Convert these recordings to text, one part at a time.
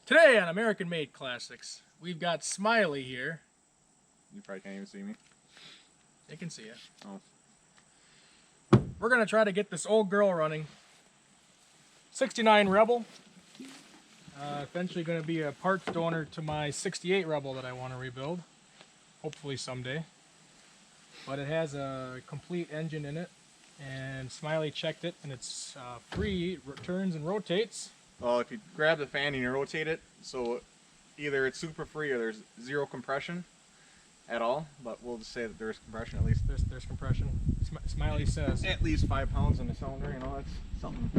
Today on American Made Classics, we've got Smiley here. You probably can't even see me. They can see it. Oh. We're going to try to get this old girl running. 69 Rebel. Eventually going to be a parts donor to my 68 Rebel that I want to rebuild. Hopefully someday. But it has a complete engine in it. And Smiley checked it, and it's free, turns and rotates. Well, if you grab the fan and you rotate it, so either it's super free or there's zero compression at all. But we'll just say that there's compression at least. There's compression. Smiley says At least 5 pounds in the cylinder, you know, that's something.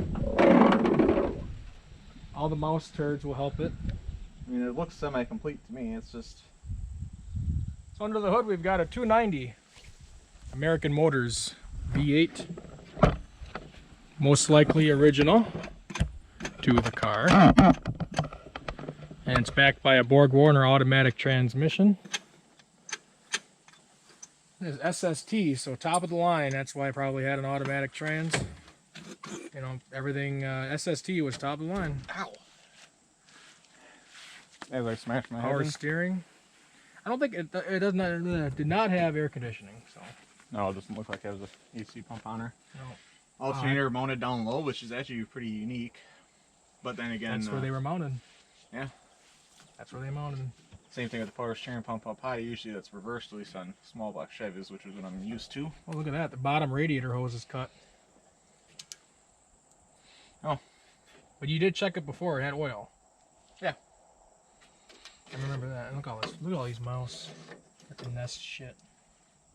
all the mouse turds will help it. I mean, it looks semi-complete to me. It's just... So under the hood we've got a 290 American Motors V8, most likely original to the car, and it's backed by a Borg Warner automatic transmission. It's SST, so top of the line. That's why I probably had an automatic trans. You know, everything SST was top of the line. Ow! As I smashed my Power head in. steering. I don't think it does not did not have air conditioning, so. No, it doesn't look like it has an AC pump on her. No. Alternator mounted down low, which is actually pretty unique. But then again, That's where they were mounted. Yeah. That's where they mounted. Same thing with the power steering pump up high. Usually that's reversed, at least on small block Chevys, which is what I'm used to. Oh, look at that. The bottom radiator hose is cut. Oh. But you did check it before. It had oil. Yeah. I remember that. And look at all these mouse. That's a nest shit.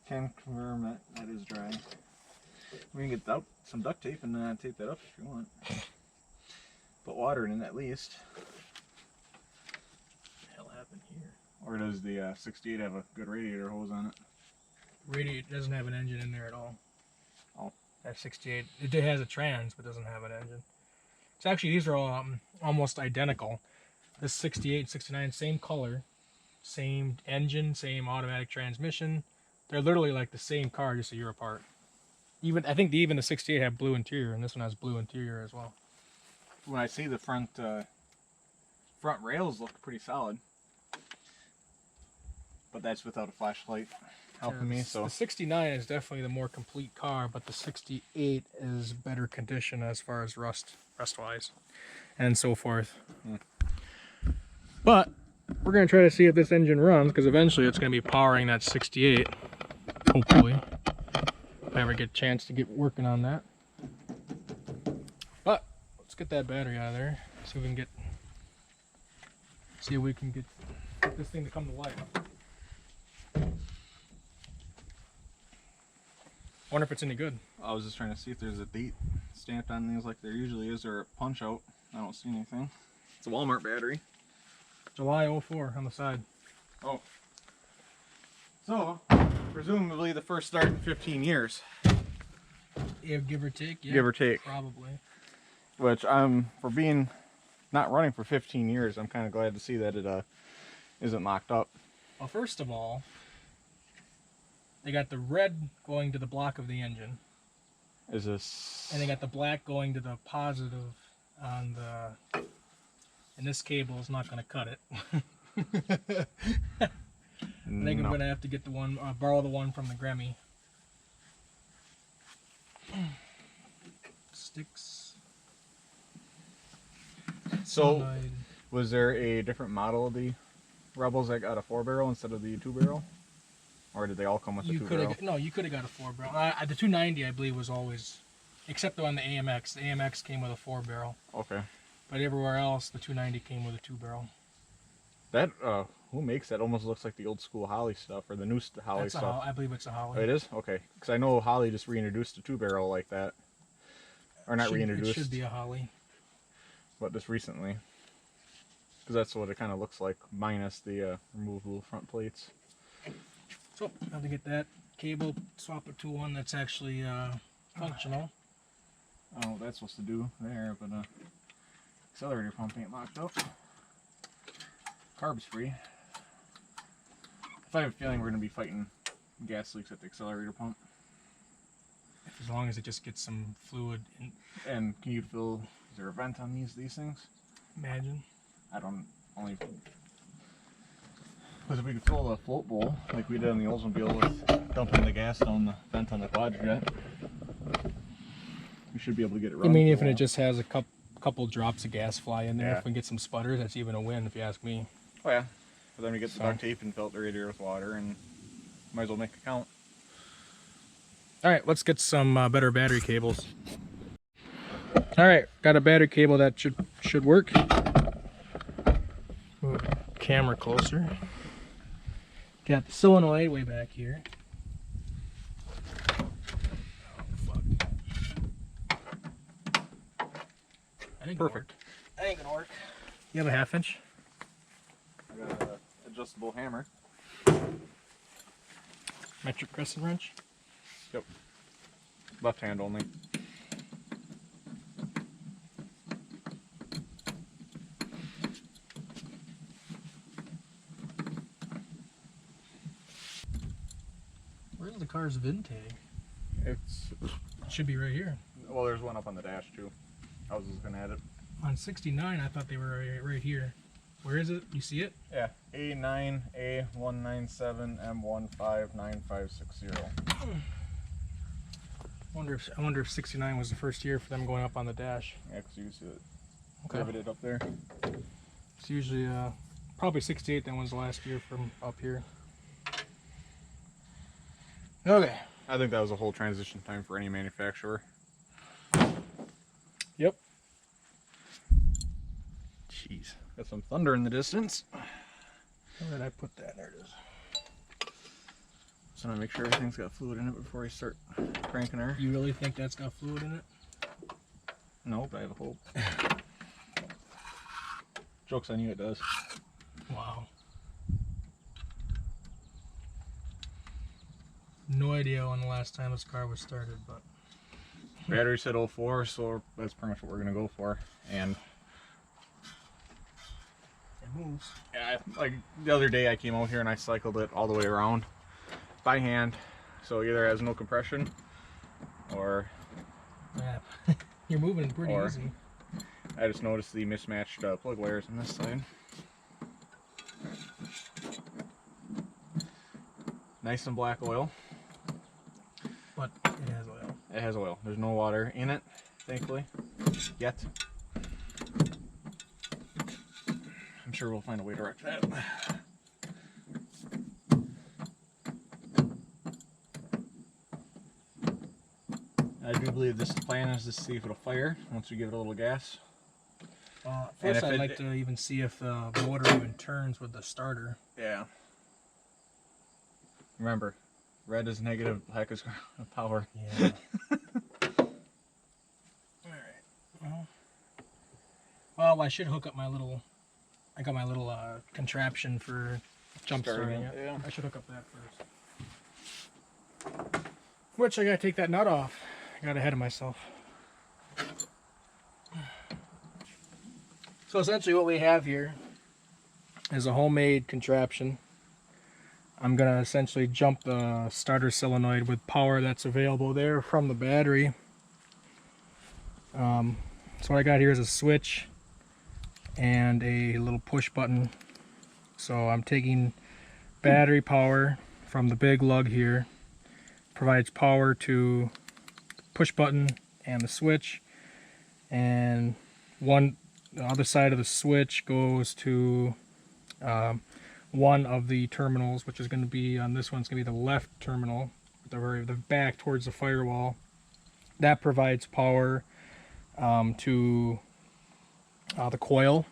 Can confirm that that is dry. We can get some duct tape and tape that up if you want. Put water in it at least. What the hell happened here? Or does the 68 have a good radiator hose on it? Radiator doesn't have an engine in there at all. Oh. That 68. It has a trans, but doesn't have an engine. So actually, these are all almost identical. This 68 and 69, same color, same engine, same automatic transmission. They're literally like the same car, just a year apart. I think even the 68 had blue interior, and this one has blue interior as well. When I see the front rails look pretty solid, but that's without a flashlight helping me. So the 69 is definitely the more complete car, but the 68 is better condition as far as rust wise, and so forth. But we're gonna try to see if this engine runs, because eventually it's gonna be powering that 68. Hopefully, if I ever get a chance to get working on that. But let's get that battery out of there. See if we can get this thing to come to life. Wonder if it's any good. I was just trying to see if there's a date stamped on these like there usually is, or a punch out. I don't see anything. It's a Walmart battery. July 04 on the side. Oh. So, presumably the first start in 15 years. Yeah, give or take. Yeah, Give or take. Probably. Which for being not running for 15 years, I'm kind of glad to see that it isn't mocked up. Well, first of all, they got the red going to the block of the engine. Is this... And they got the black going to the positive on the... And this cable is not going to cut it. I think I'm going to have to get the one, borrow the one from the Grammy. Sticks. So, was there a different model of the Rebels that got a 4-barrel instead of the 2-barrel? Or did they all come with the 2-barrel? No, you could have got a 4-barrel. The 290, I believe, was always, except on the AMX. The AMX came with a 4-barrel. Okay. But everywhere else, the 290 came with a 2-barrel. That, who makes that? Almost looks like the old school Holly stuff, or the new Holly stuff. I believe it's a Holly. Oh, it is? Okay. Because I know Holly just reintroduced a 2-barrel like that. Or not reintroduced. It should be a Holly. But just recently. Because that's what it kind of looks like, minus the removable front plates. So, I have to get that cable, swap it to one that's actually functional. Oh, that's supposed to do there, but accelerator pump ain't locked up. Carbs free. If I have a feeling we're going to be fighting gas leaks at the accelerator pump. As long as it just gets some fluid in. And can you fill, is there a vent on these things? Imagine. I don't Only because if we could fill the float bowl like we did on the Oldsmobile with dumping the gas down the vent on the quadjet, we should be able to get it running. I mean, even if it just has a couple drops of gas fly in there, Yeah. if we can get some sputters, that's even a win, if you ask me. Oh yeah. But then we get the duct tape and fill the radiator with water, and might as well make it count. All right, let's get some better battery cables. All right, got a battery cable that should work. Move the camera closer. Got the solenoid way back here. Oh, fuck. I think Perfect. That ain't gonna work. You have a 1/2 inch? I got an adjustable hammer. Metric crescent wrench? Yep. Left hand only. Where's the car's VIN tag? It should be right here. well, there's one up on the dash too. I was just gonna add it. On 69, I thought they were right here. Where is it? You see it? Yeah, A9A197M159560. I wonder if 69 was the first year for them going up on the dash. Yeah, because you can see it Okay. riveted up there. It's usually probably 68. That was the last year from up here. Okay. I think that was a whole transition time for any manufacturer. Yep. Jeez, got some thunder in the distance. Where did I put that? There it is. So I make sure everything's got fluid in it before I start cranking her. You really think that's got fluid in it? No, but I have a hope. Joke's on you, it does. Wow. No idea when the last time this car was started, but Battery said 04, so that's pretty much what we're gonna go for. And it moves. yeah, like the other day I came out here and I cycled it all the way around by hand. So either it has no compression or Yeah. You're moving pretty Or- easy. I just noticed the mismatched plug wires on this side. Nice and black oil. But it has oil. It has oil. There's no water in it, thankfully, yet. I'm sure we'll find a way to wreck that. I do believe this plan is to see if it'll fire once we give it a little gas. First, if I'd it- like to even see if the motor even turns with the starter. Yeah. Remember, red is negative, black is power. Yeah. Alright. Well, I should hook up my little... I got my little contraption for jump starting it. Yeah. I should hook up that first. Which, I gotta take that nut off. I got ahead of myself. So essentially what we have here is a homemade contraption. I'm gonna essentially jump the starter solenoid with power that's available there from the battery. So what I got here is a switch and a little push button. So I'm taking battery power from the big lug here, provides power to push button and the switch, and the other side of the switch goes to one of the terminals, which is going to be on this one's going to be the left terminal, the back towards the firewall. That provides power to the coil,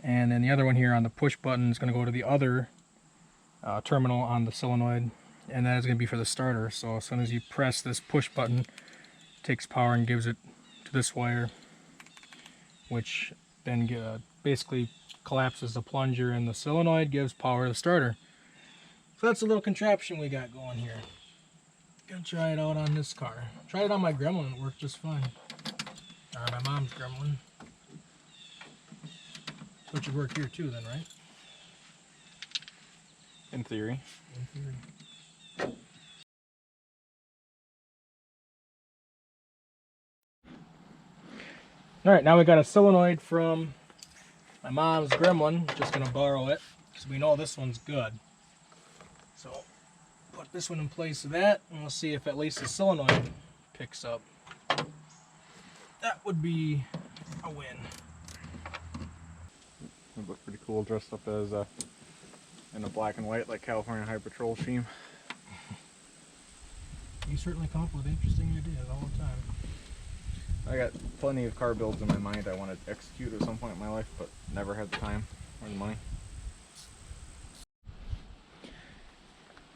and then the other one here on the push button is going to go to the other terminal on the solenoid, and that is going to be for the starter. So as soon as you press this push button, it takes power and gives it to this wire, which then basically collapses the plunger in the solenoid, gives power to the starter. So that's a little contraption we got going here. Gonna try it out on this car. Tried it on my Gremlin, it worked just fine. Or my mom's Gremlin. So it should work here too then, right? In theory. In theory. Alright, now we got a solenoid from My mom's Gremlin, just gonna borrow it, so we know this one's good. So put this one in place of that, and we'll see if at least the solenoid picks up. That would be a win. It looks pretty cool dressed up as in a black and white like California High Patrol theme. You certainly come up with interesting ideas all the time. I got plenty of car builds in my mind I want to execute at some point in my life, but never had the time or the money.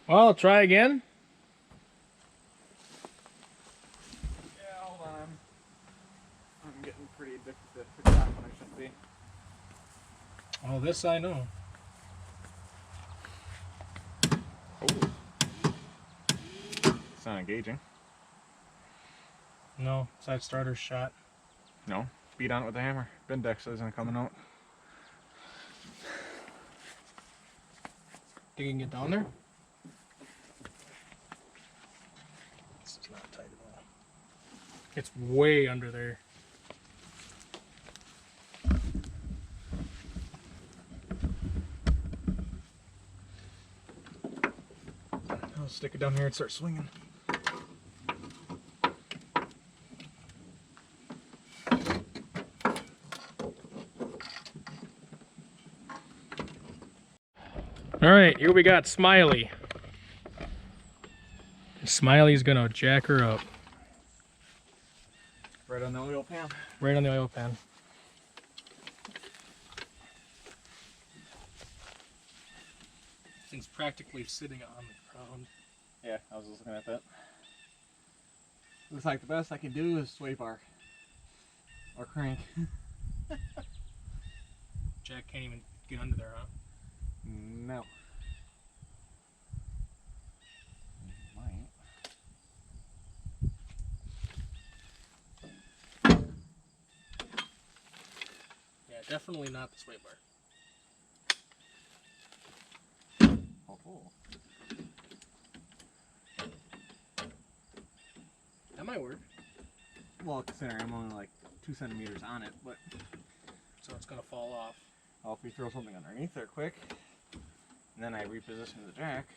Well, I'll try again. Yeah, hold on. I'm getting pretty addicted to TikTok when I shouldn't be. Oh, this I know. Oh. It's not engaging. No, side starter shot. No. Beat on it with a hammer. Bindex isn't coming out. Think you can get down there? This is not tight at all. It's way under there. I'll stick it down here and start swinging. All right, here we got Smiley. Smiley's gonna jack her up. Right on the oil pan. Right on the oil pan. Thing's practically sitting on the ground. Yeah, I was just looking at that. Looks like the best I can do is sway bar. Or crank. Jack can't even get under there, huh? No. Might. Yeah, definitely not the sway bar. Oh. That might work. Well, considering I'm only like 2 centimeters on it, but So it's gonna fall off. well, if we throw something underneath there quick, and then I reposition the jack.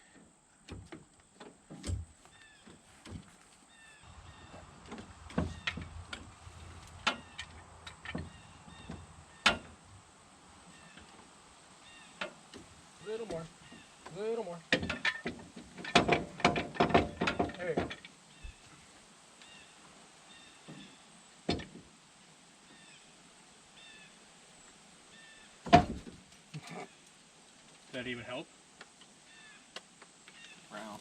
A little more. A little more. There you go. Did that even help? Wow.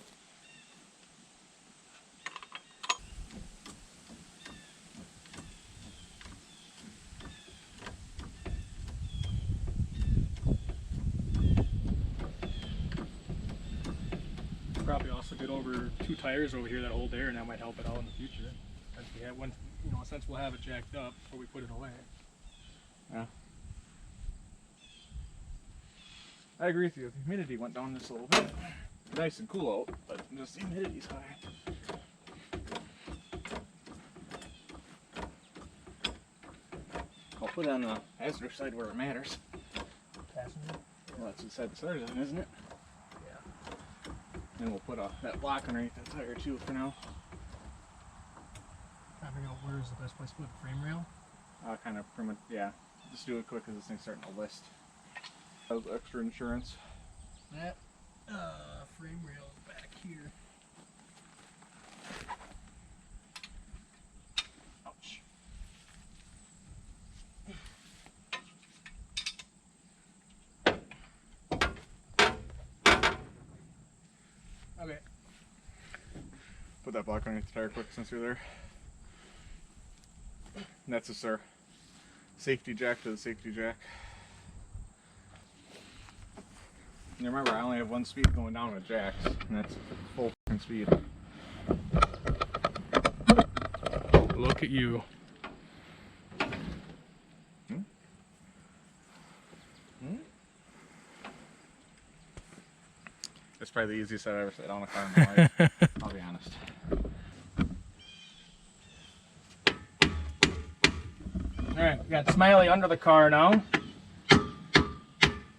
Probably also get over 2 tires over here that hold air, and that might help it out in the future. Since we have one, since we'll have it jacked up before we put it away. Yeah. I agree with you. The humidity went down just a little bit. Nice and cool out, but just the humidity's high. I'll put it on the passenger side where it matters. Passenger? Well, that's the side the starter's on, isn't it? Yeah. And we'll put that block underneath that tire too for now. Trying to figure out where's the best place to put the frame rail. Kind of yeah. Just do it quick because this thing's starting to list. Extra insurance. That frame rail is back here. Ouch. Okay. Put that block underneath the tire quick since you're there. And that's just our safety jack to the safety jack. And remember, I only have 1 speed going down with jacks, and that's full speed. Look at you. It's probably the easiest I've ever sat on a car in my life. I'll be honest. Alright, we got Smiley under the car now.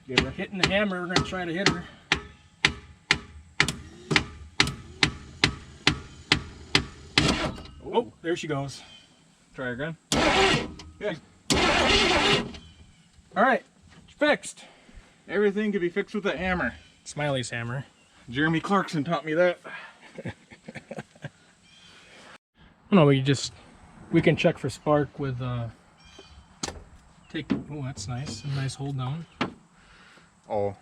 Give her hitting the hammer. We're gonna try to hit her. Oh, there she goes. Try again. Yeah. All right, fixed. Everything can be fixed with a hammer. Smiley's hammer. Jeremy Clarkson taught me that. No, we can check for spark with oh, that's nice. A nice hold down. Oh,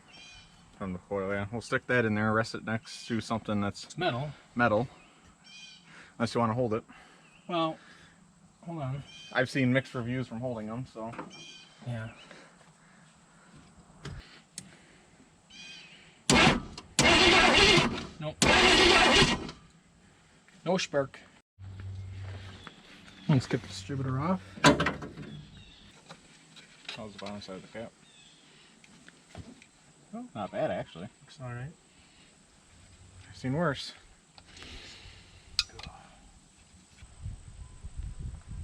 from the coil, yeah. We'll stick that in there, rest it next to something that's It's metal. metal. Unless you want to hold it. Well, hold on. I've seen mixed reviews from holding them, so. Yeah. Nope. No spark. Let's get the distributor off. How's the bottom side of the cap? Oh, not bad actually. Looks alright. I've seen worse.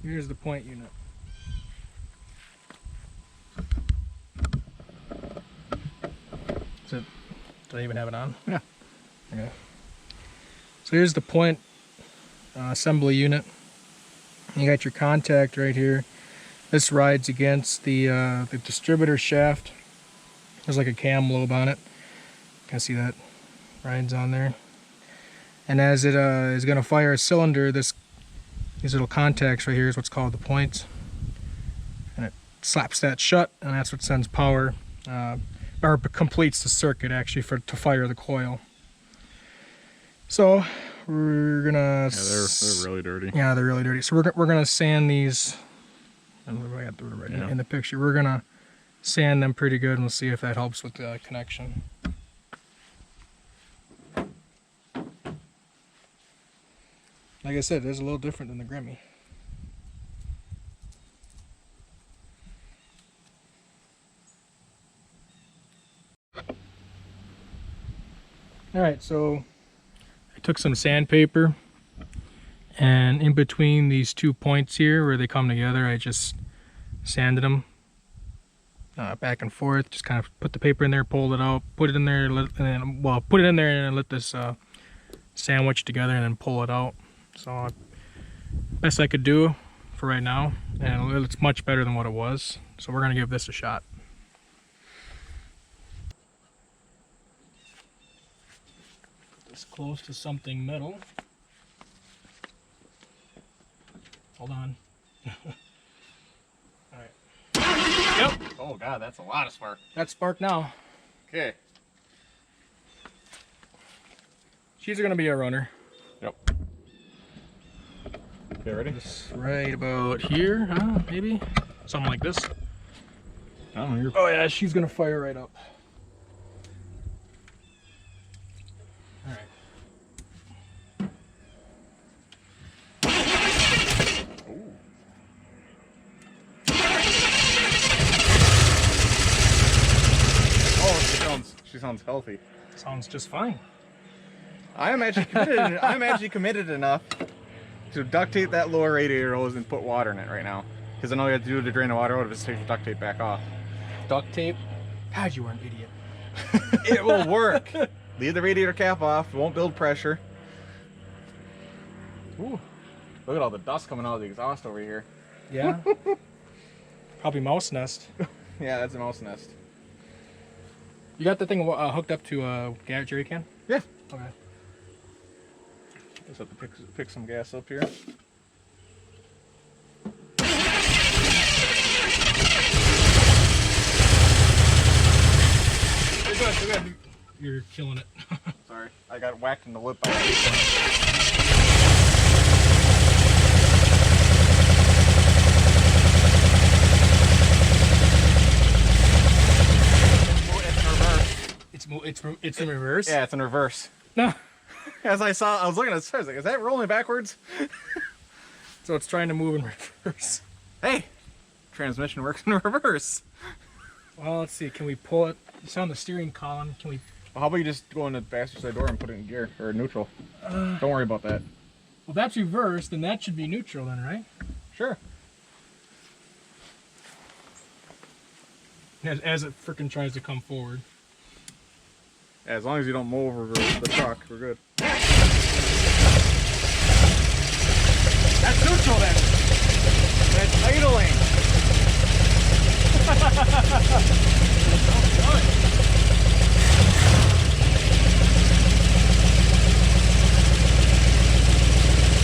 Here's the point unit. Did I even have it on? Yeah. Okay. So here's the point assembly unit. You got your contact right here. This rides against the distributor shaft. There's like a cam lobe on it. You can see that rides on there. And as it is going to fire a cylinder, these little contacts right here is what's called the points. And it slaps that shut, and that's what sends power, or completes the circuit actually to fire the coil. So we're gonna. Yeah, they're really dirty. Yeah, they're really dirty. So we're gonna sand these. And I got through it right in the picture. We're gonna sand them pretty good, and we'll see if that helps with the connection. Like I said, it is a little different than the Grimmy. Alright, so I took some sandpaper, and in between these two points here where they come together, I just sanded them back and forth. Just kind of put the paper in there, pulled it out, put it in there, and then, well, put it in there and let this sandwich together and then pull it out. So best I could do for right now, and it's much better than what it was. So we're gonna give this a shot. Put this close to something metal. Hold on. Alright. Yep. Oh god, that's a lot of spark. That's spark now. Okay. She's gonna be a runner. Yep. Okay, ready? Just right about here, huh? Maybe? Something like this. I don't know. Oh yeah, she's gonna fire right up. Alright. Oh, she sounds healthy. Sounds just fine. I'm actually committed enough to duct tape that lower radiator hose and put water in it right now. Because I know you have to do to drain the water out if it's take the duct tape back off. Duct tape? God, you are an idiot. It will work. Leave the radiator cap off. It won't build pressure. Ooh. Look at all the dust coming out of the exhaust over here. Yeah. Probably mouse nest. Yeah, that's a mouse nest. You got the thing hooked up to a jerry can? Yeah. Okay. Just have to pick some gas up here. You're good, you're good. You're killing it. Sorry, I got whacked in the lip by It's in reverse? Yeah, it's in reverse. No. As I was looking at the I was like, is that rolling backwards? So it's trying to move in reverse. Hey, transmission works in reverse. Well, let's see. Can we pull it? It's on the steering column. Can we? Well, how about you just go in the passenger side door and put it in gear or neutral? Don't worry about that. Well, that's reversed, then that should be neutral then, right? Sure. As it frickin' tries to come forward. Yeah, as long as you don't mow over the truck, we're good. That's neutral then. That's idling.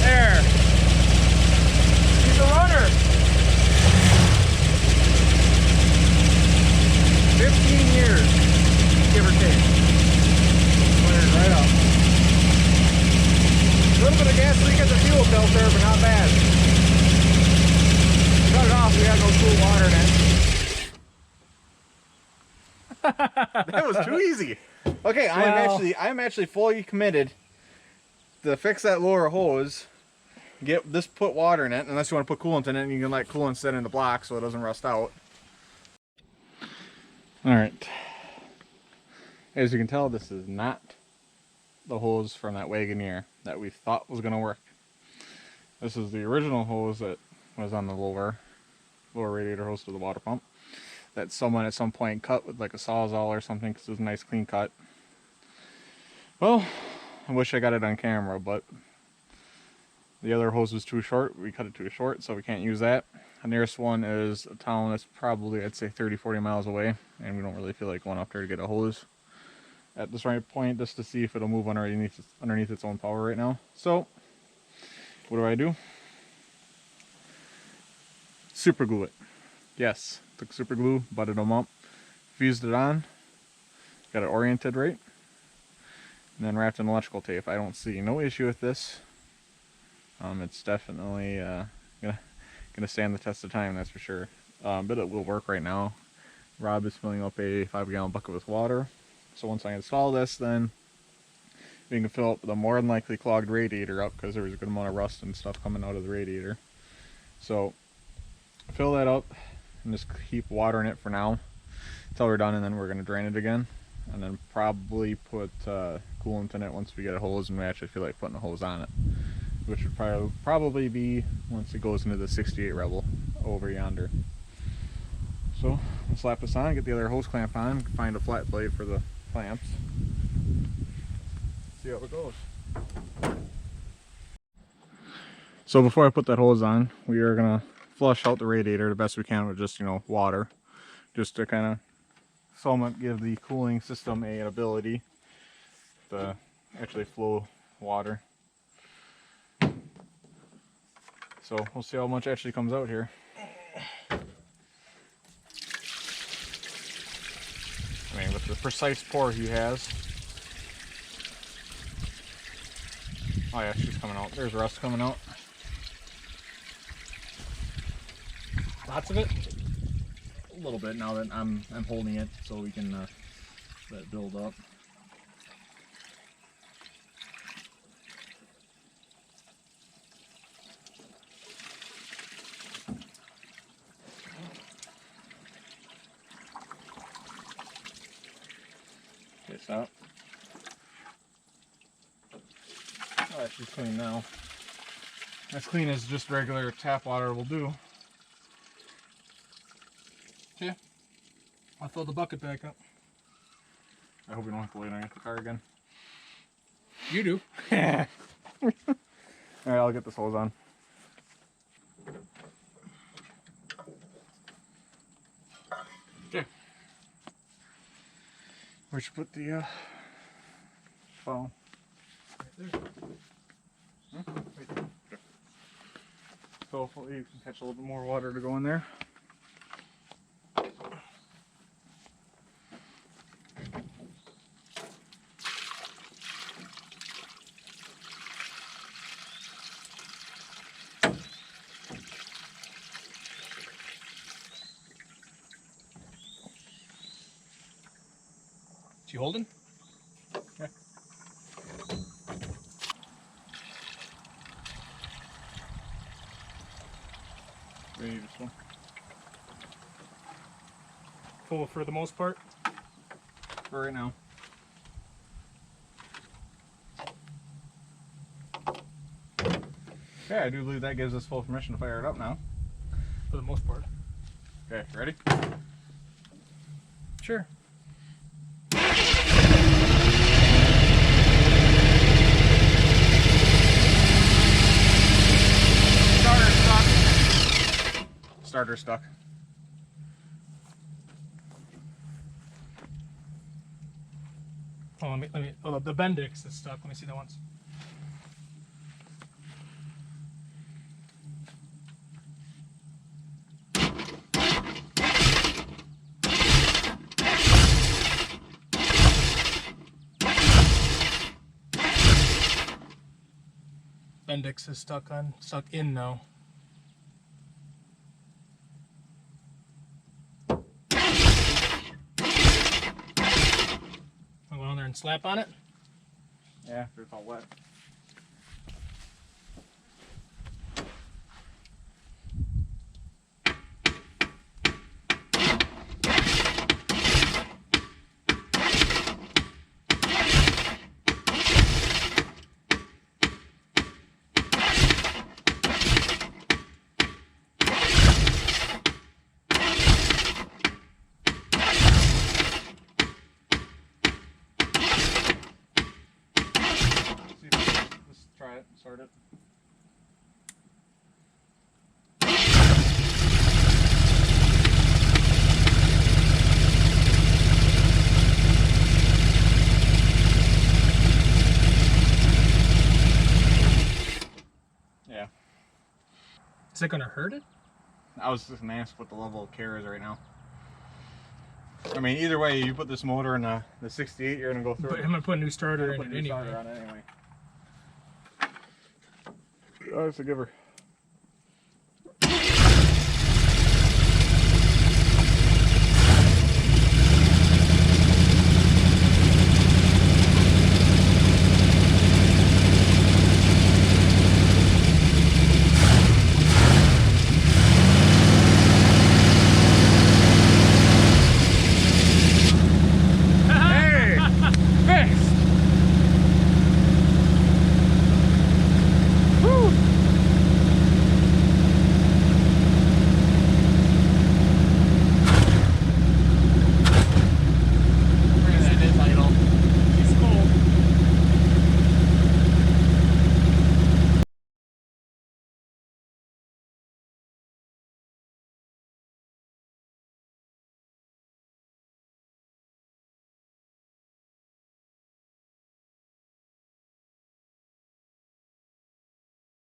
There. He's a runner. 15 years, give or take. Fired right up. A little bit of gas leak at the fuel filter, but not bad. Cut it off, we had no cool water in it. That was too easy. Okay, Well, I'm actually fully committed to fix that lower hose. Get this, put water in it, unless you want to put coolant in it, and you can let coolant sit in the block so it doesn't rust out. Alright. As you can tell, this is not the hose from that Wagoneer that we thought was going to work. This is the original hose that was on the lower radiator hose to the water pump that someone at some point cut with like a Sawzall or something because it was a nice clean cut. Well, I wish I got it on camera, but the other hose was too short. We cut it too short, so we can't use that. The nearest one is a town that's probably, I'd say, 30-40 miles away, and we don't really feel like going up there to get a hose at this right point just to see if it'll move underneath its own power right now. So what do? Super glue it. Yes, took super glue, butted them up, fused it on, got it oriented right, and then wrapped in electrical tape. I don't see no issue with this. It's definitely gonna stand the test of time, that's for sure. But it will work right now. Rob is filling up a 5-gallon bucket with water. So once I install this, then we can fill up the more than likely clogged radiator up because there was a good amount of rust and stuff coming out of the radiator. So fill that up and just keep watering it for now until we're done, and then we're going to drain it again, and then probably put coolant in it once we get a hose and we actually feel like putting a hose on it, which would probably be once it goes into the 68 Rebel over yonder. So we'll slap this on, get the other hose clamp on, find a flat blade for the clamps, see how it goes. So before I put that hose on, we are gonna flush out the radiator the best we can with just, water, just to kind of somewhat give the cooling system an ability to actually flow water. So we'll see how much actually comes out here. I mean, with the precise pour he has. Oh yeah, she's coming out. There's rust coming out. lots of it. A little bit now that I'm holding it, so we can let it build up. Okay, stop. Oh, that's just clean now. As clean as just regular tap water will do. Okay, I'll fill the bucket back up. I hope we don't have to wait underneath the car again. You do. Alright, I'll get this hose on. Okay. Where'd you put the phone? Right there. Right there. Okay. So hopefully you can catch a little bit more water to go in there. You holding? Yeah. Ready this one? Full for the most part. For right now. Okay, I do believe that gives us full permission to fire it up now. For the most part. Okay, ready? Sure. Starter stuck. Oh, let me. Oh, the Bendix is stuck. Let me see that once. Bendix is stuck in now. I'll go down there and slap on it. Yeah, after it's all wet. Let's try it, start it. Yeah. Is it gonna hurt it? I was just gonna ask what the level of care is right now. I mean, either way, you put this motor in the 68, you're gonna go through But it. I'm gonna put a new starter in Put it a new starter anyway. on it anyway. Oh, it's a giver.